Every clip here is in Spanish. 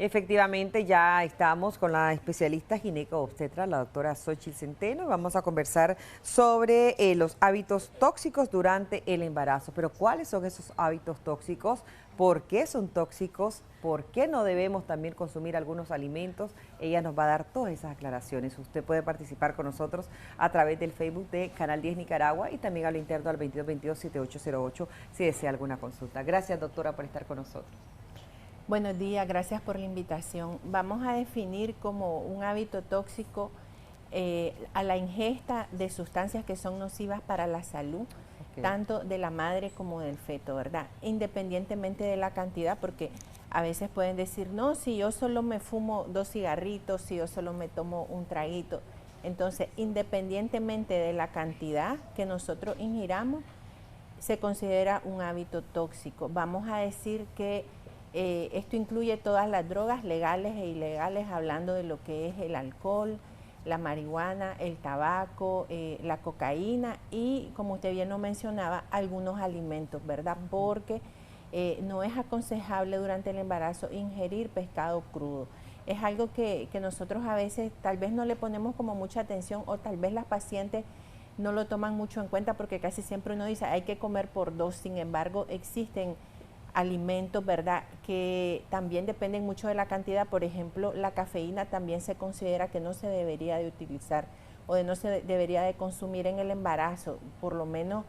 Efectivamente, ya estamos con la especialista gineco-obstetra, la doctora Xochitl Centeno, y vamos a conversar sobre los hábitos tóxicos durante el embarazo. Pero ¿cuáles son esos hábitos tóxicos? ¿Por qué son tóxicos? ¿Por qué no debemos también consumir algunos alimentos? Ella nos va a dar todas esas aclaraciones. Usted puede participar con nosotros a través del Facebook de Canal 10 Nicaragua y también al interno al 2222-7808 si desea alguna consulta. Gracias, doctora, por estar con nosotros. Buenos días, gracias por la invitación. Vamos a definir como un hábito tóxico a la ingesta de sustancias que son nocivas para la salud, tanto de la madre como del feto, ¿verdad? Independientemente de la cantidad, porque a veces pueden decir, no, si yo solo me fumo 2 cigarritos, si yo solo me tomo un traguito. Entonces, independientemente de la cantidad que nosotros ingiramos, se considera un hábito tóxico. Vamos a decir que esto incluye todas las drogas legales e ilegales, hablando de lo que es el alcohol, la marihuana, el tabaco, la cocaína y, como usted bien lo mencionaba, algunos alimentos, ¿verdad? Porque no es aconsejable durante el embarazo ingerir pescado crudo. Es algo que nosotros a veces tal vez no le ponemos como mucha atención, o tal vez las pacientes no lo toman mucho en cuenta, porque casi siempre uno dice hay que comer por 2. Sin embargo, existen alimentos, ¿verdad?, que también dependen mucho de la cantidad. Por ejemplo, la cafeína también se considera que no se debería de utilizar o no se debería de consumir en el embarazo. Por lo menos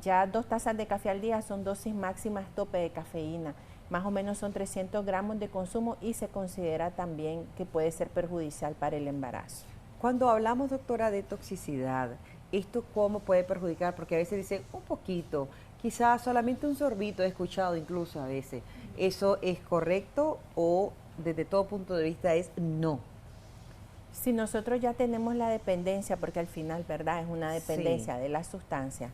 ya 2 tazas de café al día son dosis máximas tope de cafeína. Más o menos son 300 gramos de consumo y se considera también que puede ser perjudicial para el embarazo. Cuando hablamos, doctora, de toxicidad, ¿esto cómo puede perjudicar? Porque a veces dicen un poquito, quizás solamente un sorbito, he escuchado incluso a veces. ¿Eso es correcto o desde todo punto de vista es no? Si nosotros ya tenemos la dependencia, porque al final, ¿verdad?, es una Sí. dependencia de la sustancia,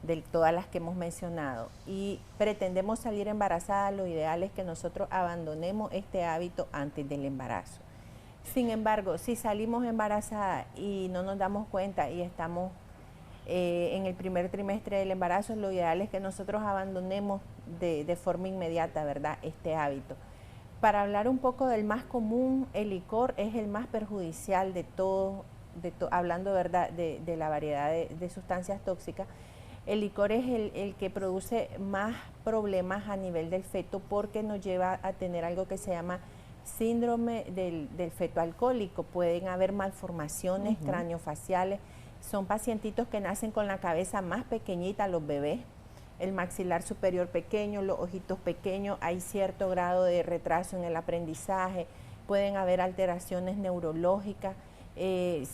de todas las que hemos mencionado, y pretendemos salir embarazada, lo ideal es que nosotros abandonemos este hábito antes del embarazo. Sin embargo, si salimos embarazadas y no nos damos cuenta y estamos en el primer trimestre del embarazo, lo ideal es que nosotros abandonemos de forma inmediata, ¿verdad?, este hábito. Para hablar un poco del más común, el licor es el más perjudicial de todo, hablando, ¿verdad?, de la variedad de sustancias tóxicas. El licor es el que produce más problemas a nivel del feto, porque nos lleva a tener algo que se llama síndrome del feto alcohólico. Pueden haber malformaciones craneofaciales. Son pacientitos que nacen con la cabeza más pequeñita, los bebés, el maxilar superior pequeño, los ojitos pequeños, hay cierto grado de retraso en el aprendizaje, pueden haber alteraciones neurológicas,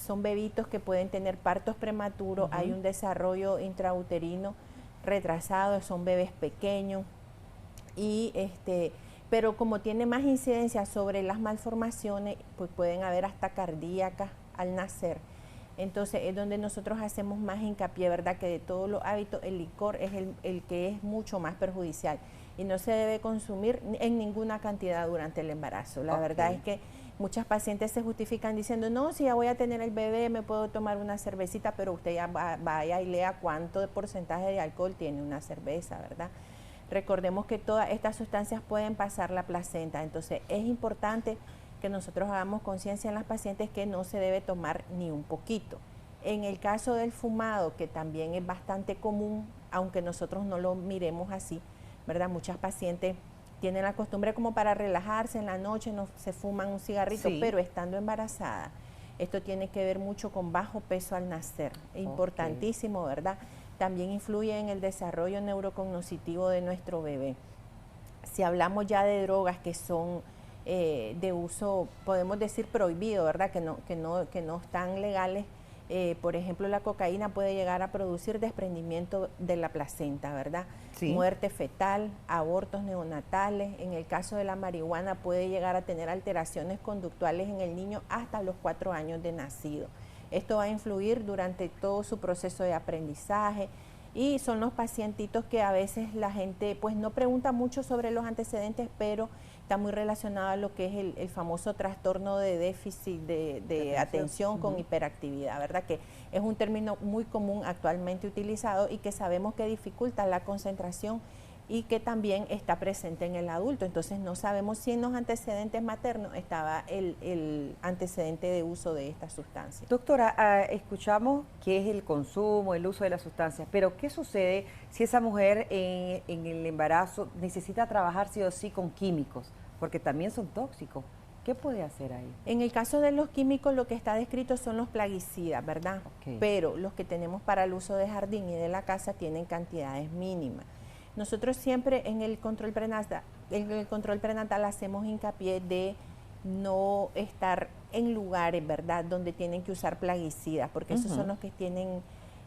son bebitos que pueden tener partos prematuros, hay un desarrollo intrauterino retrasado, son bebés pequeños, y pero como tiene más incidencia sobre las malformaciones, pues pueden haber hasta cardíacas al nacer. Entonces es donde nosotros hacemos más hincapié, ¿verdad?, que de todos los hábitos el licor es el que es mucho más perjudicial y no se debe consumir en ninguna cantidad durante el embarazo. La verdad es que muchas pacientes se justifican diciendo, no, si ya voy a tener el bebé me puedo tomar una cervecita, pero usted ya vaya y lea cuánto de porcentaje de alcohol tiene una cerveza, ¿verdad? Recordemos que todas estas sustancias pueden pasar la placenta, entonces es importante que nosotros hagamos conciencia en las pacientes que no se debe tomar ni un poquito. En el caso del fumado, que también es bastante común, aunque nosotros no lo miremos así, ¿verdad? Muchas pacientes tienen la costumbre como para relajarse en la noche, no se fuman un cigarrito, Sí. pero estando embarazada, esto tiene que ver mucho con bajo peso al nacer, importantísimo, ¿verdad? También influye en el desarrollo neurocognoscitivo de nuestro bebé. Si hablamos ya de drogas que son de uso, podemos decir prohibido, ¿verdad?, que no están legales, por ejemplo, la cocaína puede llegar a producir desprendimiento de la placenta, ¿verdad? Sí. Muerte fetal, abortos neonatales. En el caso de la marihuana puede llegar a tener alteraciones conductuales en el niño hasta los 4 años de nacido. Esto va a influir durante todo su proceso de aprendizaje, y son los pacientitos que a veces la gente pues no pregunta mucho sobre los antecedentes, pero está muy relacionado a lo que es el famoso trastorno de déficit de atención con hiperactividad, ¿verdad? Que es un término muy común actualmente utilizado y que sabemos que dificulta la concentración y que también está presente en el adulto. Entonces no sabemos si en los antecedentes maternos estaba el antecedente de uso de esta sustancia. Doctora, escuchamos qué es el consumo, el uso de las sustancias, pero ¿qué sucede si esa mujer en el embarazo necesita trabajar sí o sí con químicos? Porque también son tóxicos. ¿Qué puede hacer ahí? En el caso de los químicos, lo que está descrito son los plaguicidas, ¿verdad? Okay. Pero los que tenemos para el uso de jardín y de la casa tienen cantidades mínimas. Nosotros siempre en el control prenatal hacemos hincapié de no estar en lugares, ¿verdad?, donde tienen que usar plaguicidas, porque esos son los que tienen,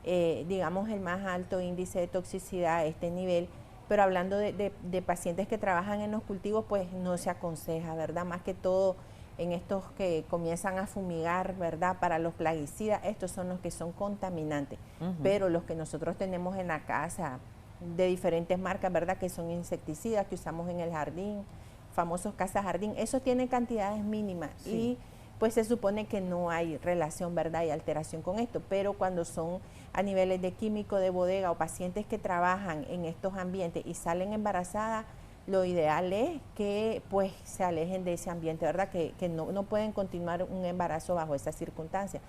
digamos, el más alto índice de toxicidad a este nivel. Pero hablando de pacientes que trabajan en los cultivos, pues no se aconseja, ¿verdad? Más que todo en estos que comienzan a fumigar, ¿verdad? Para los plaguicidas, estos son los que son contaminantes. Pero los que nosotros tenemos en la casa, de diferentes marcas, ¿verdad?, que son insecticidas que usamos en el jardín, famosos casa-jardín, esos tienen cantidades mínimas y pues se supone que no hay relación, ¿verdad?, y alteración con esto, pero cuando son a niveles de químico de bodega o pacientes que trabajan en estos ambientes y salen embarazadas, lo ideal es que pues se alejen de ese ambiente, ¿verdad?, que no pueden continuar un embarazo bajo esas circunstancias.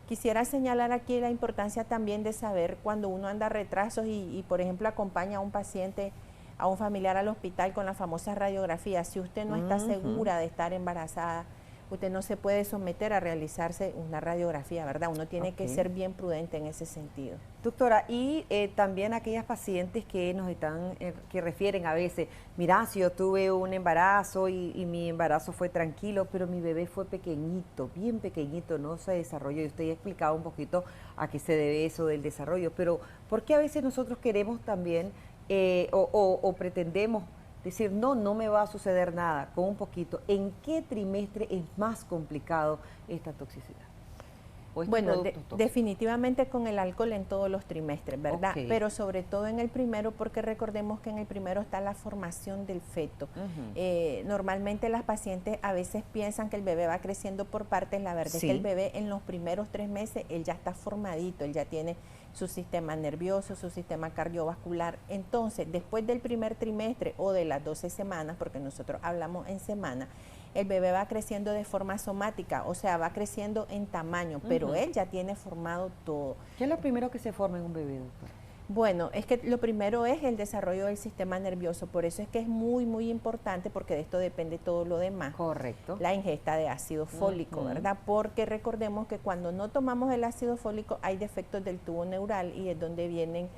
Quisiera señalar aquí la importancia también de saber cuando uno anda retrasos y por ejemplo, acompaña a un paciente, a un familiar al hospital con la famosa radiografía. Si usted no está segura de estar embarazada, usted no se puede someter a realizarse una radiografía, ¿verdad? Uno tiene que ser bien prudente en ese sentido. Doctora, y también aquellas pacientes que nos están, que refieren a veces, mira, si yo tuve un embarazo y mi embarazo fue tranquilo, pero mi bebé fue pequeñito, bien pequeñito, no se desarrolló. Y usted ya explicaba un poquito a qué se debe eso del desarrollo, pero ¿por qué a veces nosotros queremos también o pretendemos decir, no, no me va a suceder nada con un poquito? ¿En qué trimestre es más complicado esta toxicidad? Bueno, definitivamente con el alcohol en todos los trimestres, ¿verdad? Okay. Pero sobre todo en el primero, porque recordemos que en el primero está la formación del feto. Normalmente las pacientes a veces piensan que el bebé va creciendo por partes. La verdad es que el bebé en los primeros 3 meses, él ya está formadito, él ya tiene su sistema nervioso, su sistema cardiovascular. Entonces, después del primer trimestre o de las 12 semanas, porque nosotros hablamos en semana, el bebé va creciendo de forma somática, o sea, va creciendo en tamaño, pero él ya tiene formado todo. ¿Qué es lo primero que se forma en un bebé, doctor? Bueno, es que lo primero es el desarrollo del sistema nervioso, por eso es que es muy, muy importante, porque de esto depende todo lo demás. Correcto. La ingesta de ácido fólico, ¿verdad? Porque recordemos que cuando no tomamos el ácido fólico hay defectos del tubo neural y es donde vienen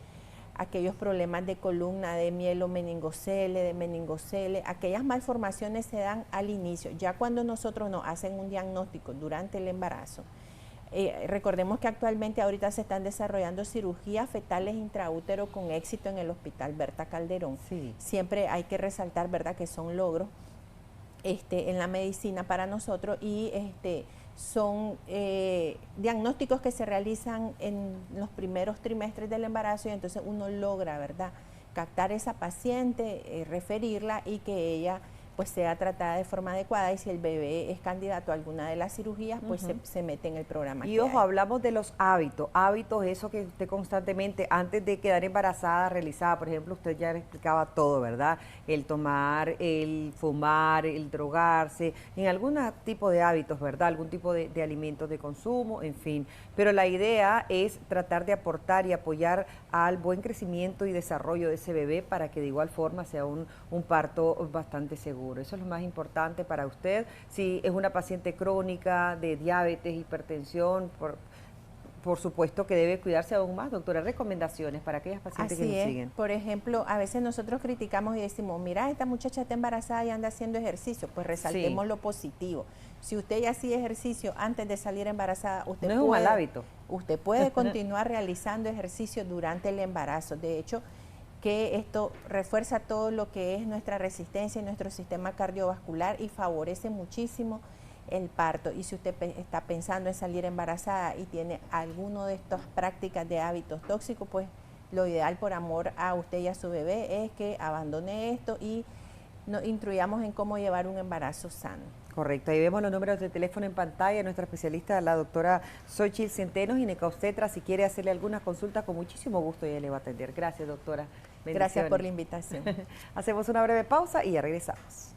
aquellos problemas de columna, de mielomeningocele, de meningocele, aquellas malformaciones se dan al inicio. Ya cuando nosotros nos hacen un diagnóstico durante el embarazo, recordemos que actualmente ahorita se están desarrollando cirugías fetales intraútero con éxito en el Hospital Berta Calderón. Siempre hay que resaltar, ¿verdad?, que son logros en la medicina para nosotros y son diagnósticos que se realizan en los primeros trimestres del embarazo y entonces uno logra, ¿verdad?, captar esa paciente, referirla y que ella pues sea tratada de forma adecuada y si el bebé es candidato a alguna de las cirugías, pues se mete en el programa. Y ojo, hablamos de los hábitos, eso que usted constantemente, antes de quedar embarazada, realizaba, por ejemplo, usted ya le explicaba todo, ¿verdad? El tomar, el fumar, el drogarse, en algún tipo de hábitos, ¿verdad? Algún tipo de alimentos de consumo, en fin. Pero la idea es tratar de aportar y apoyar al buen crecimiento y desarrollo de ese bebé para que de igual forma sea un parto bastante seguro. Eso es lo más importante para usted. Si es una paciente crónica de diabetes, hipertensión, por supuesto que debe cuidarse aún más, doctora. Recomendaciones para aquellas pacientes que nos siguen. Por ejemplo, a veces nosotros criticamos y decimos, mira, esta muchacha está embarazada y anda haciendo ejercicio. Pues resaltemos lo positivo. Si usted ya hacía ejercicio antes de salir embarazada, usted no es un mal hábito. Usted puede continuar realizando ejercicio durante el embarazo. De hecho, que esto refuerza todo lo que es nuestra resistencia y nuestro sistema cardiovascular y favorece muchísimo el parto. Y si usted está pensando en salir embarazada y tiene alguno de estas prácticas de hábitos tóxicos, pues lo ideal por amor a usted y a su bebé es que abandone esto y nos instruyamos en cómo llevar un embarazo sano. Correcto, ahí vemos los números de teléfono en pantalla, nuestra especialista, la doctora Xochitl Centeno, ginecobstetra. Si quiere hacerle alguna consulta, con muchísimo gusto ella le va a atender. Gracias, doctora. Gracias por la invitación. Hacemos una breve pausa y ya regresamos.